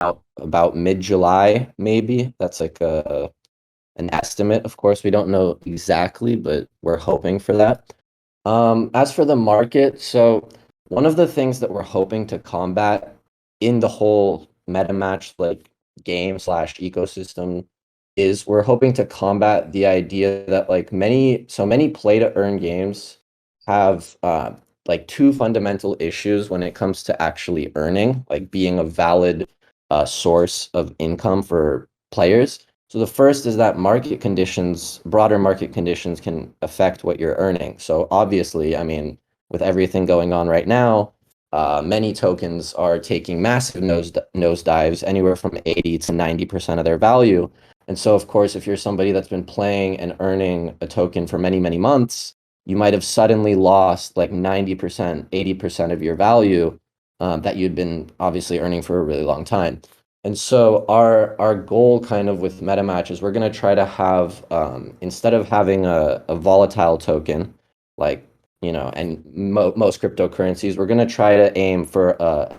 about mid-July, maybe. That's like an estimate. Of course, we don't know exactly, but we're hoping for that. As for the market, so one of the things that we're hoping to combat in the whole MetaMatch like game slash ecosystem is we're hoping to combat the idea that like many play to earn games have like two fundamental issues when it comes to actually earning, like being a valid source of income for players. So the first is that broader market conditions can affect what you're earning. So obviously, I mean, with everything going on right now, many tokens are taking massive nosedives, anywhere from 80 to 90% of their value. And so, of course, if you're somebody that's been playing and earning a token for many, many months, you might have suddenly lost like 90%, 80% of your value that you'd been obviously earning for a really long time. And so our goal kind of with MetaMatch is we're going to try to have instead of having a volatile token like and most cryptocurrencies, we're going to try to aim for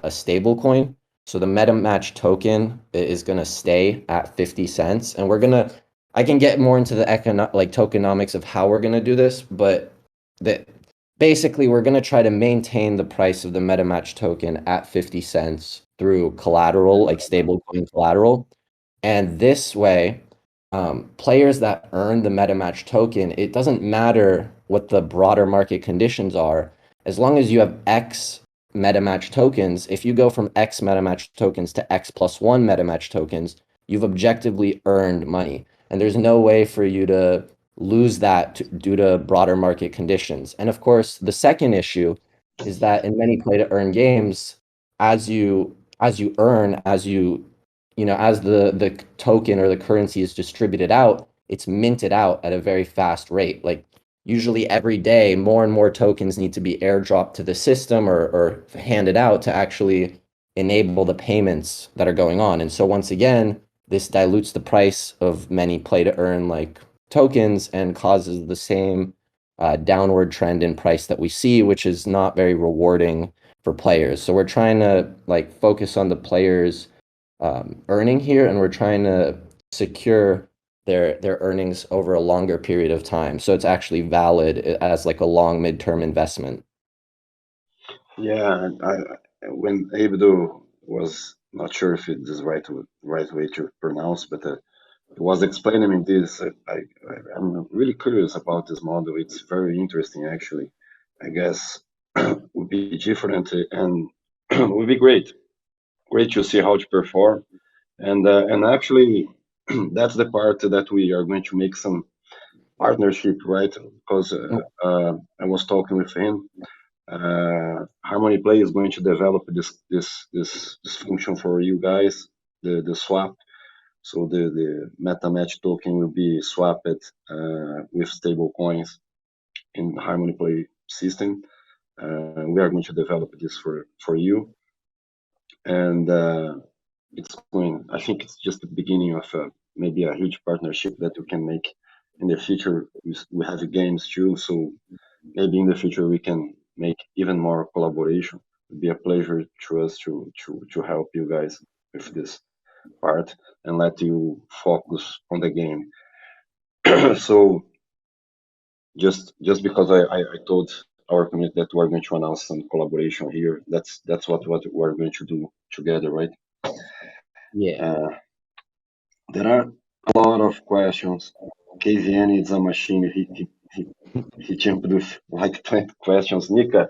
a stable coin. So the MetaMatch token is going to stay at 50 cents, and I can get more into the tokenomics of how we're going to do this, but that basically we're going to try to maintain the price of the MetaMatch token at 50 cents through collateral, like stablecoin collateral. And this way, players that earn the MetaMatch token, it doesn't matter what the broader market conditions are, as long as you have X MetaMatch tokens. If you go from X MetaMatch tokens to X plus one MetaMatch tokens, you've objectively earned money. And there's no way for you to lose that due to broader market conditions. And of course, the second issue is that in many play to earn games, as you earn, as the token or the currency is distributed out, it's minted out at a very fast rate. Like usually every day, more and more tokens need to be airdropped to the system or handed out to actually enable the payments that are going on. And so once again, this dilutes the price of many play to earn like tokens and causes the same downward trend in price that we see, which is not very rewarding for players. So we're trying to like focus on the players earning here, and we're trying to secure their earnings over a longer period of time. So it's actually valid as like a long midterm investment. Yeah, and when Abdo was not sure if it is right way to pronounce, but he was explaining me this. I'm really curious about this model. It's very interesting, actually. I guess would be different and would be great to see how to perform. And actually, that's the part that we are going to make some partnership, right? Because I was talking with him. Harmony Play is going to develop this function for you guys, the swap. So the MetaMatch token will be swapped with stable coins in the Harmony Play system. We are going to develop this for you, and it's going. I think it's just the beginning of maybe a huge partnership that we can make in the future. We have games too, so maybe in the future we can make even more collaboration. It'd be a pleasure to us to help you guys with this part and let you focus on the game. So just because I told our community that we're going to announce some collaboration here, that's what we're going to do together, right? Yeah. Uh, there are a lot of questions. KVN is a machine. He jumped with like 20 questions. Nika,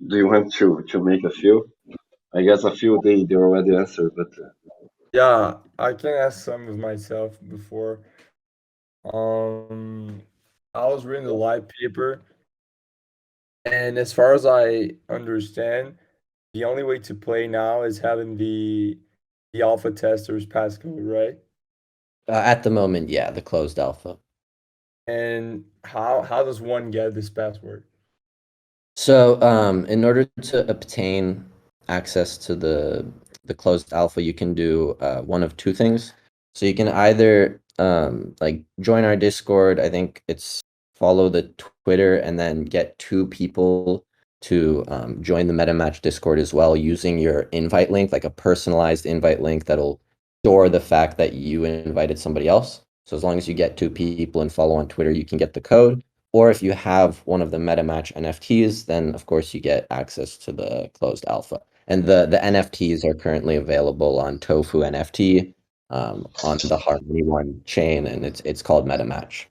do you want to make a few? I guess a few they already answered, but Yeah, I can ask some of myself before. Um, I was reading the light paper, and as far as I understand, the only way to play now is having the alpha testers passcode, right? At the moment, yeah, the closed alpha. And how does one get this password? So, in order to obtain access to the closed alpha, you can do one of two things. So you can either like join our Discord. I think it's follow the Twitter and then get two people to join the MetaMatch Discord as well using your invite link, like a personalized invite link that'll store the fact that you invited somebody else. So as long as you get 2 people and follow on Twitter, you can get the code. Or if you have one of the MetaMatch NFTs, then of course you get access to the closed alpha. And the NFTs are currently available on Tofu NFT, on the Harmony One chain, and it's called MetaMatch.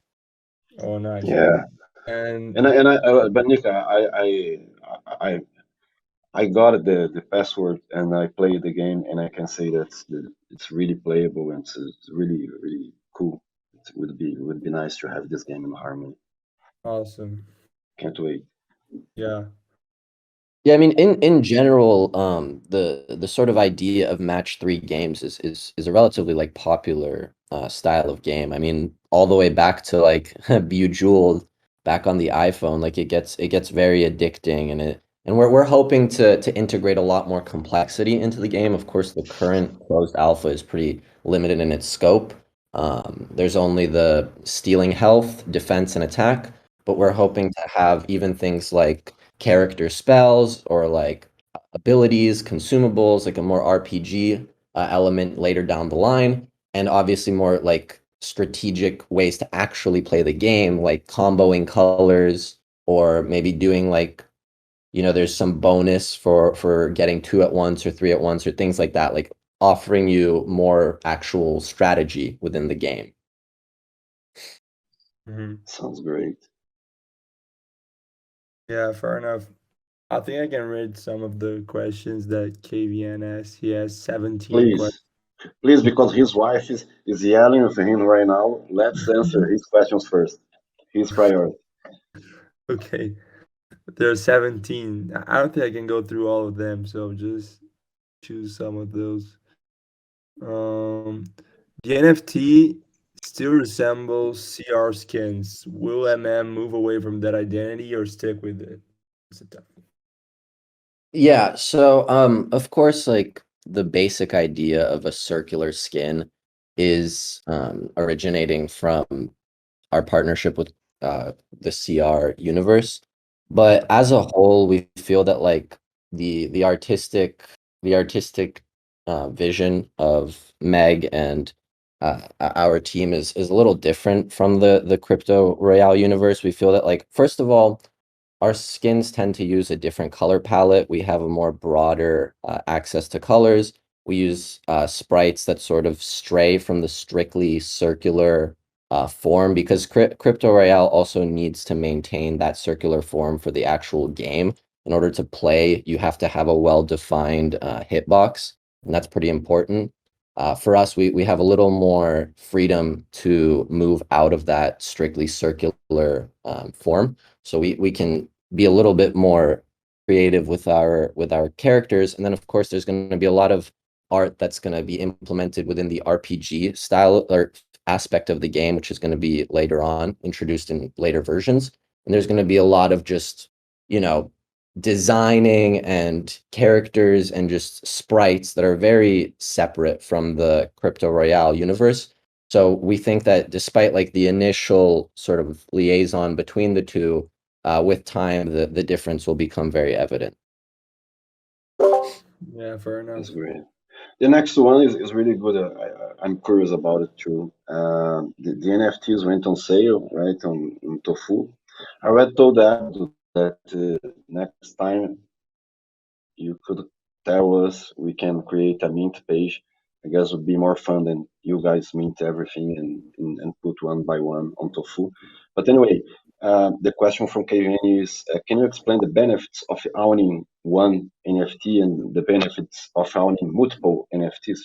Oh, nice. Yeah, And but Nick, I got the password and I played the game, and I can say that it's really playable, and it's really cool. It would be nice to have this game in Harmony. awesome. Can't wait. Yeah. Yeah, I mean, in general, the sort of idea of match three games is a relatively like popular style of game. I mean, all the way back to like Bejeweled back on the iPhone, like it gets very addicting, and we're hoping to integrate a lot more complexity into the game. Of course, the current closed alpha is pretty limited in its scope. There's only the stealing health, defense, and attack, but we're hoping to have even things like character spells or like abilities, consumables, like a more RPG element later down the line, and obviously more like strategic ways to actually play the game, like comboing colors or maybe doing like there's some bonus for getting two at once or three at once or things like that, like offering you more actual strategy within the game. Mhm. Sounds great. Yeah, fair enough. I think I can read some of the questions that KVN asked. He has 17 questions. Please, because his wife is yelling at him right now. Let's answer his questions first. His priority. Okay. There are 17. I don't think I can go through all of them, so just choose some of those. The NFT still resembles CR skins. Will MM move away from that identity or stick with it? It's a tough one. Yeah, so of course like the basic idea of a circular skin is originating from our partnership with the CR universe. But as a whole, we feel that like the artistic vision of Meg and our team is a little different from the Crypto Royale universe. We feel that like first of all, our skins tend to use a different color palette. We have a more broader access to colors. We use sprites that sort of stray from the strictly circular form because Crypto Royale also needs to maintain that circular form for the actual game. In order to play, you have to have a well-defined hitbox, and that's pretty important. For us, we have a little more freedom to move out of that strictly circular form. So we can be a little bit more creative with our characters. And then of course there's going to be a lot of art that's going to be implemented within the RPG style or aspect of the game, which is going to be later on introduced in later versions. And there's going to be a lot of just, designing and characters and just sprites that are very separate from the Crypto Royale universe. So we think that despite like the initial sort of liaison between the two, with time, the difference will become very evident. Yeah, fair That's enough. great. The next one is really good. I'm curious about it too. The NFTs went on sale, right, on Tofu. I already told Abdul that next time you could tell us, we can create a mint page. I guess would be more fun than you guys mint everything and put one by one on Tofu. But anyway, the question from Kevin is, can you explain the benefits of owning one NFT and the benefits of owning multiple NFTs?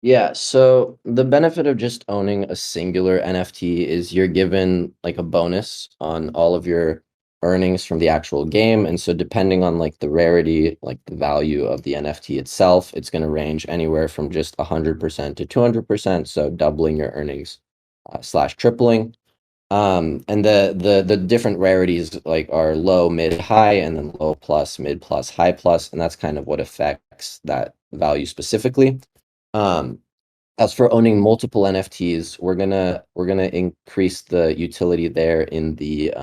Yeah, so the benefit of just owning a singular NFT is you're given like a bonus on all of your earnings from the actual game. And so depending on like the rarity, like the value of the NFT itself, it's going to range anywhere from just 100% to 200%, so doubling your earnings slash tripling. And the different rarities like are low, mid, high, and then low plus, mid plus, high plus, and that's kind of what affects that value specifically. Um, as for owning multiple NFTs, we're gonna increase the utility there in the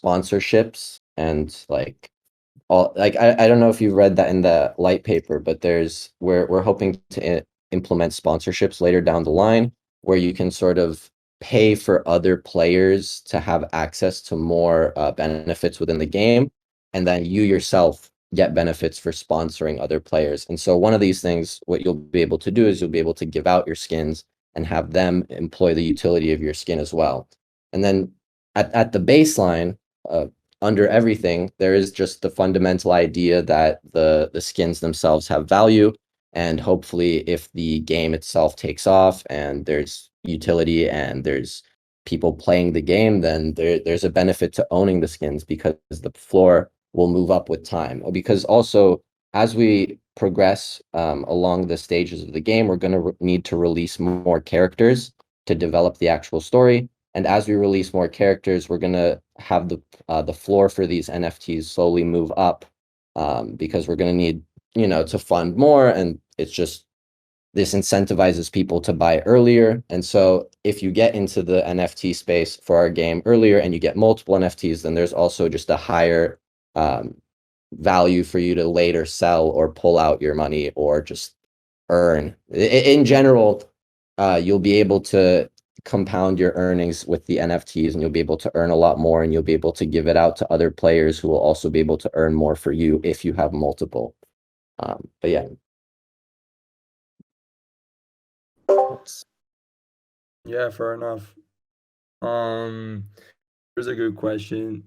sponsorships and like all like I don't know if you read that in the light paper, but we're hoping to implement sponsorships later down the line where you can sort of pay for other players to have access to more benefits within the game, and then you yourself get benefits for sponsoring other players. And so one of these things, what you'll be able to do is you'll be able to give out your skins and have them employ the utility of your skin as well. And then at the baseline, under everything, there is just the fundamental idea that the skins themselves have value, and hopefully, if the game itself takes off and there's utility and there's people playing the game, then there's a benefit to owning the skins because the floor will move up with time. Because also, as we progress along the stages of the game, we're going to need to release more characters to develop the actual story. And as we release more characters, we're going to have the floor for these NFTs slowly move up, because we're going to need, to fund more. And it's just, this incentivizes people to buy earlier. And so if you get into the NFT space for our game earlier and you get multiple NFTs, then there's also just a higher value for you to later sell or pull out your money or just earn. In general, you'll be able to compound your earnings with the NFTs, and you'll be able to earn a lot more, and you'll be able to give it out to other players who will also be able to earn more for you if you have multiple. But yeah. Yeah, fair enough. Here's a good question.